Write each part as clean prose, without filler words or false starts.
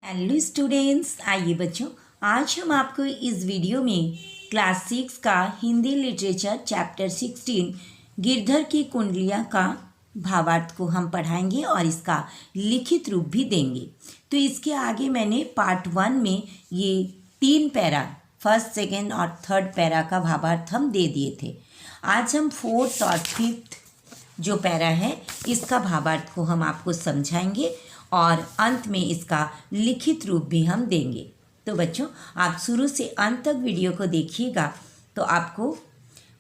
Hello students, आइए बच्चों, आज हम आपको इस वीडियो में क्लास 6 का हिंदी लिटरेचर चैप्टर 16 गिरधर की कुंडलियाँ का भावार्थ को हम पढ़ाएंगे और इसका लिखित रूप भी देंगे। तो इसके आगे मैंने पार्ट 1 में ये 3 पैरा, फर्स्ट, सेकेंड और थर्ड पैरा का भावार्थ हम दे दिए थे। आज हम फोर्थ और फिफ्थ जो पैरा है इसका भावार्थ को हम आपको समझाएंगे और अंत में इसका लिखित रूप भी हम देंगे। तो बच्चों, आप शुरू से अंत तक वीडियो को देखिएगा तो आपको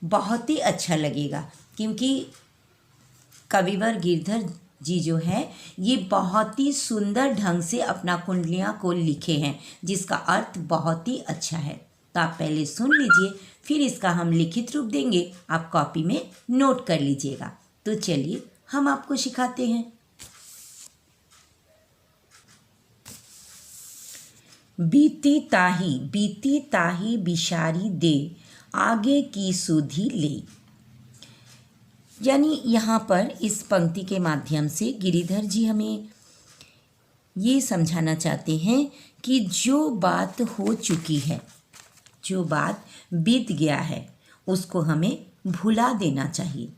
बहुत ही अच्छा लगेगा, क्योंकि कविवर गिरधर जी जो है ये बहुत ही सुंदर ढंग से अपना कुंडलियाँ को लिखे हैं, जिसका अर्थ बहुत ही अच्छा है। तो आप पहले सुन लीजिए, फिर इसका हम लिखित रूप देंगे, आप कॉपी में नोट कर लीजिएगा। तो चलिए हम आपको सिखाते हैं। बीती ताही बिशारी दे, आगे की सुधि ले। यानी यहाँ पर इस पंक्ति के माध्यम से गिरिधर जी हमें ये समझाना चाहते हैं कि जो बात हो चुकी है, जो बात बीत गया है, उसको हमें भुला देना चाहिए।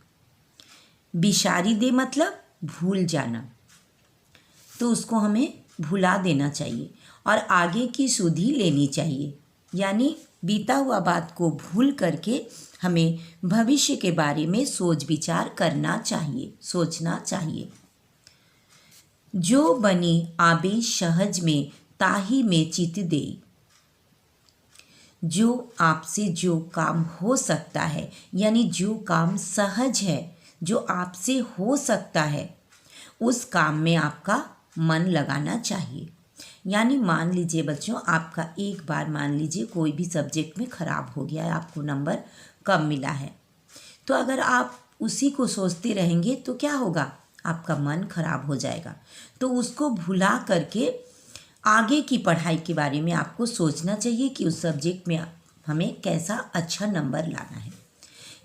बिशारी दे मतलब भूल जाना, तो उसको हमें भुला देना चाहिए और आगे की सुधि लेनी चाहिए। यानी बीता हुआ बात को भूल करके हमें भविष्य के बारे में सोच विचार करना चाहिए, सोचना चाहिए। जो बनी आबे सहज में, ताही में चित दे। जो आपसे जो काम हो सकता है, यानी जो काम सहज है, जो आपसे हो सकता है, उस काम में आपका मन लगाना चाहिए। यानी मान लीजिए बच्चों, आपका एक बार मान लीजिए कोई भी सब्जेक्ट में ख़राब हो गया है, आपको नंबर कम मिला है, तो अगर आप उसी को सोचते रहेंगे तो क्या होगा, आपका मन खराब हो जाएगा। तो उसको भुला करके आगे की पढ़ाई के बारे में आपको सोचना चाहिए कि उस सब्जेक्ट में हमें कैसा अच्छा नंबर लाना है।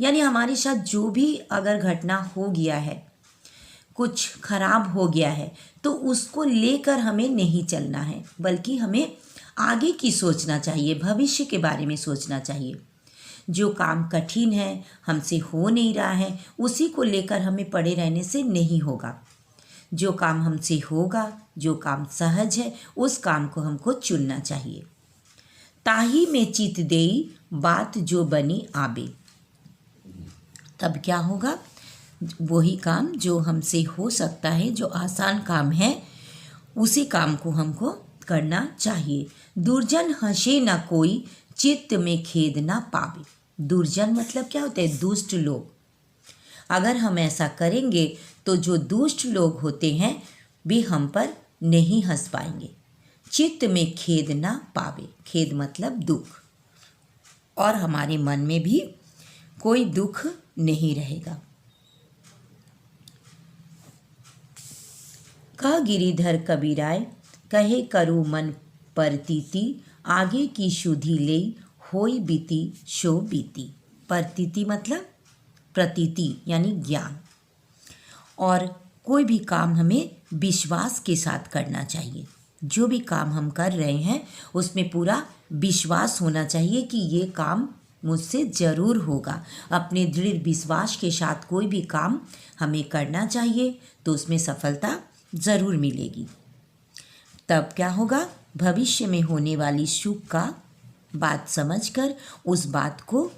यानी हमारे साथ जो भी अगर घटना हो गया है, कुछ खराब हो गया है, तो उसको लेकर हमें नहीं चलना है, बल्कि हमें आगे की सोचना चाहिए, भविष्य के बारे में सोचना चाहिए। जो काम कठिन है, हमसे हो नहीं रहा है, उसी को लेकर हमें पड़े रहने से नहीं होगा। जो काम हमसे होगा, जो काम सहज है, उस काम को हमको चुनना चाहिए। ताही में चित देई, बात जो बनी आबे। तब क्या होगा, वही काम जो हमसे हो सकता है, जो आसान काम है, उसी काम को हमको करना चाहिए। दुर्जन हंसे ना कोई, चित्त में खेद ना पावे। दुर्जन मतलब क्या होता है, दुष्ट लोग। अगर हम ऐसा करेंगे तो जो दुष्ट लोग होते हैं वे हम पर नहीं हंस पाएंगे। चित्त में खेद ना पावे, खेद मतलब दुख, और हमारे मन में भी कोई दुख नहीं रहेगा। कह गिरिधर कबीराय, कहे करो मन परतीति, आगे की सुधि ले, होई बीती शो बीती। परतीति मतलब प्रतीति यानी ज्ञान। और कोई भी काम हमें विश्वास के साथ करना चाहिए। जो भी काम हम कर रहे हैं उसमें पूरा विश्वास होना चाहिए कि ये काम मुझसे ज़रूर होगा। अपने दृढ़ विश्वास के साथ कोई भी काम हमें करना चाहिए, तो उसमें सफलता ज़रूर मिलेगी। तब क्या होगा, भविष्य में होने वाली सुख का बात समझकर उस बात को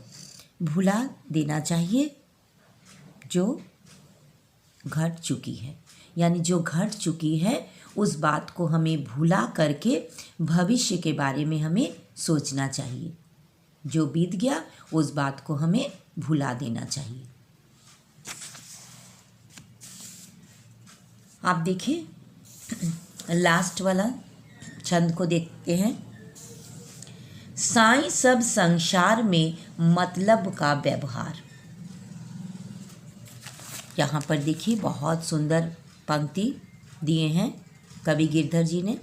भुला देना चाहिए जो घट चुकी है। यानी जो घट चुकी है उस बात को हमें भुला करके भविष्य के बारे में हमें सोचना चाहिए। जो बीत गया उस बात को हमें भुला देना चाहिए। आप देखिए लास्ट वाला छंद को देखते हैं। साईं सब संसार में मतलब का व्यवहार। यहाँ पर देखिए बहुत सुंदर पंक्ति दिए हैं कवि गिरधर जी ने।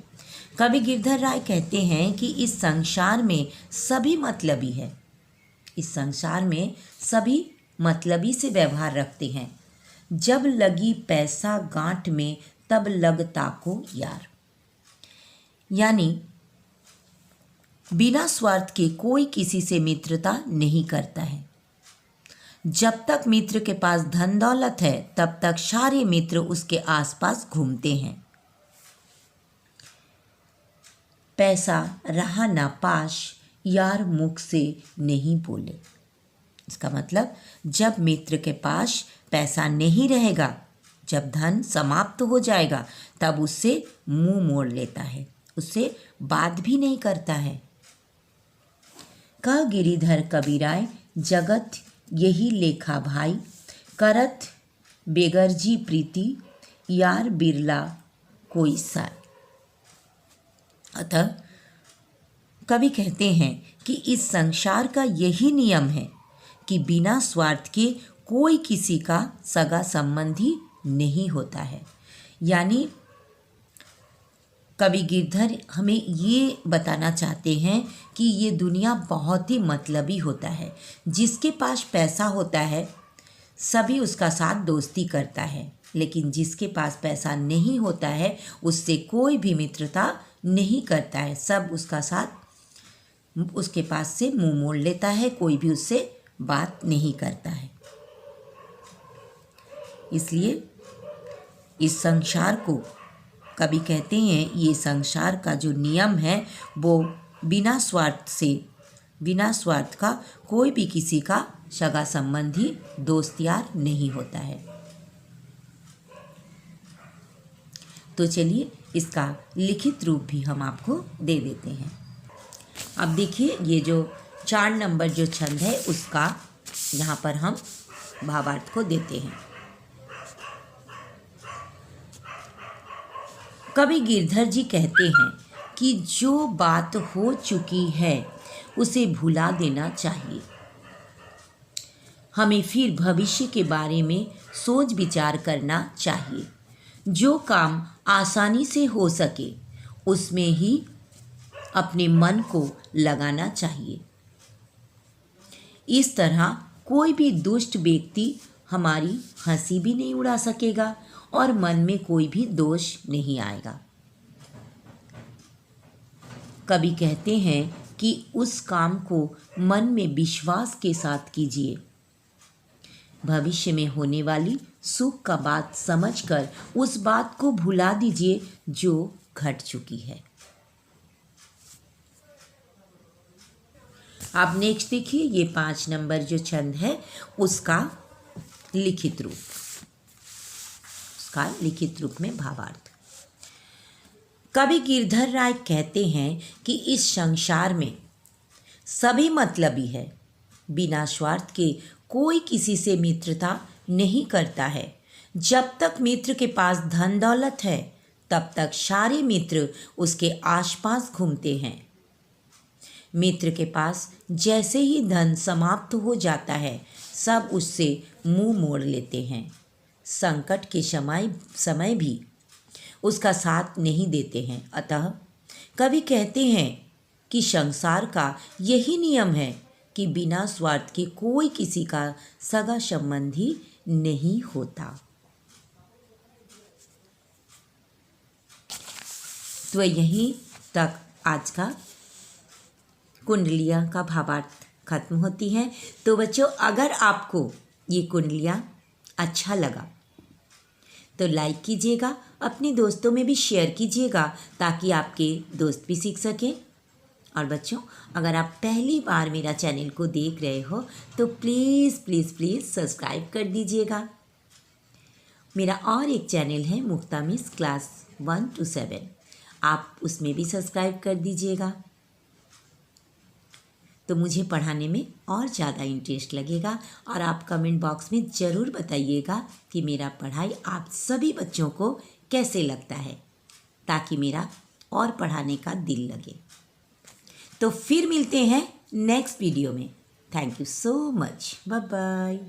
कवि गिरधर राय कहते हैं कि इस संसार में सभी मतलबी है, इस संसार में सभी मतलबी से व्यवहार रखते हैं। जब लगी पैसा गांठ में, तब लगता को यार। यानी बिना स्वार्थ के कोई किसी से मित्रता नहीं करता है। जब तक मित्र के पास धन दौलत है तब तक सारे मित्र उसके आसपास घूमते हैं। पैसा रहा ना पास, यार मुख से नहीं बोले। इसका मतलब जब मित्र के पास पैसा नहीं रहेगा, जब धन समाप्त हो जाएगा, तब उससे मुंह मोड़ लेता है, उससे बात भी नहीं करता है। कह गिरिधर कबीराय, जगत यही लेखा भाई, करत बेगरजी प्रीति, यार बिरला कोई साय। अतः कवि कहते हैं कि इस संसार का यही नियम है कि बिना स्वार्थ के कोई किसी का सगा संबंधी नहीं होता है। यानी कवि गिरधर हमें ये बताना चाहते हैं कि ये दुनिया बहुत ही मतलबी होता है। जिसके पास पैसा होता है सभी उसका साथ दोस्ती करता है, लेकिन जिसके पास पैसा नहीं होता है उससे कोई भी मित्रता नहीं करता है। सब उसका साथ उसके पास से मुंह मोड़ लेता है, कोई भी उससे बात नहीं करता है। इसलिए इस संसार को कवि कहते हैं, ये संसार का जो नियम है वो बिना स्वार्थ का कोई भी किसी का सगा संबंधी दोस्त यार नहीं होता है। तो चलिए इसका लिखित रूप भी हम आपको दे देते हैं। अब देखिए ये जो 4 नंबर जो छंद है उसका यहाँ पर हम भावार्थ को देते हैं। कवि गिरधर जी कहते हैं कि जो बात हो चुकी है उसे भुला देना चाहिए। हमें फिर भविष्य के बारे में सोच विचार करना चाहिए। जो काम आसानी से हो सके उसमें ही अपने मन को लगाना चाहिए। इस तरह कोई भी दुष्ट व्यक्ति हमारी हंसी भी नहीं उड़ा सकेगा और मन में कोई भी दोष नहीं आएगा। कवि कहते हैं कि उस काम को मन में विश्वास के साथ कीजिए। भविष्य में होने वाली सुख का बात समझकर उस बात को भुला दीजिए जो घट चुकी है। अब नेक्स्ट देखिए ये 5 नंबर जो छंद है उसका लिखित रूप में भावार्थ। कवि गिरधर राय कहते हैं कि इस संसार में सभी मतलबी है। बिना स्वार्थ के कोई किसी से मित्रता नहीं करता है। जब तक मित्र के पास धन दौलत है तब तक सारे मित्र उसके आसपास घूमते हैं। मित्र के पास जैसे ही धन समाप्त हो जाता है सब उससे मुंह मोड़ लेते हैं। संकट के समय भी उसका साथ नहीं देते हैं। अतः कवि कहते हैं कि संसार का यही नियम है कि बिना स्वार्थ के कोई किसी का सगा संबंधी नहीं होता। तो यहीं तक आज का कुंडलियाँ का भावार्थ खत्म होती है। तो बच्चों अगर आपको ये कुंडलियाँ अच्छा लगा तो लाइक कीजिएगा, अपने दोस्तों में भी शेयर कीजिएगा ताकि आपके दोस्त भी सीख सकें। और बच्चों अगर आप पहली बार मेरा चैनल को देख रहे हो तो प्लीज़ प्लीज़ प्लीज़ सब्सक्राइब कर दीजिएगा। मेरा और एक चैनल है मुक्ता मिस क्लास 1 to 7, आप उसमें भी सब्सक्राइब कर दीजिएगा तो मुझे पढ़ाने में और ज़्यादा इंटरेस्ट लगेगा। और आप कमेंट बॉक्स में ज़रूर बताइएगा कि मेरा पढ़ाई आप सभी बच्चों को कैसे लगता है ताकि मेरा और पढ़ाने का दिल लगे। तो फिर मिलते हैं नेक्स्ट वीडियो में। Thank you so much. Bye bye.